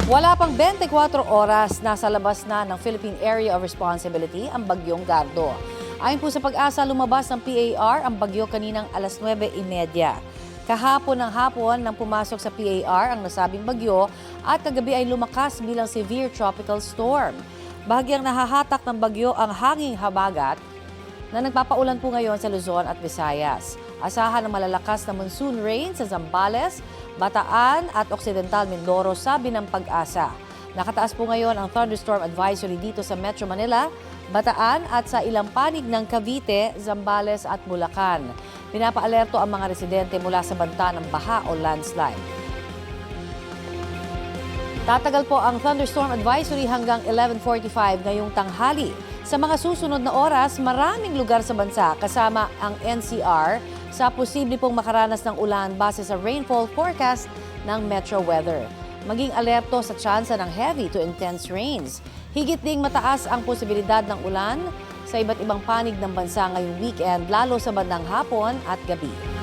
Wala pang 24 oras, nasa labas na ng Philippine Area of Responsibility ang bagyong Gardo. Ayon po sa Pag-asa, lumabas ng PAR ang bagyo kaninang alas 9:30. Kahapon ng hapon nang pumasok sa PAR ang nasabing bagyo at kagabi ay lumakas bilang severe tropical storm. Bahagyang nahahatak ng bagyo ang hanging habagat na nagpapaulan po ngayon sa Luzon at Visayas. Asahan ng malalakas na monsoon rain sa Zambales, Bataan at Occidental Mindoro, sabi ng Pag-asa. Nakataas po ngayon ang thunderstorm advisory dito sa Metro Manila, Bataan at sa ilang panig ng Cavite, Zambales at Bulacan. Pinapaalerto ang mga residente mula sa banta ng baha o landslide. Tatagal po ang thunderstorm advisory hanggang 11:45 ngayong tanghali. Sa mga susunod na oras, maraming lugar sa bansa kasama ang NCR sa posible pong makaranas ng ulan base sa rainfall forecast ng Metro Weather. Maging alerto sa tsansa ng heavy to intense rains. Higit ding mataas ang posibilidad ng ulan sa iba't ibang panig ng bansa ngayong weekend, lalo sa bandang hapon at gabi.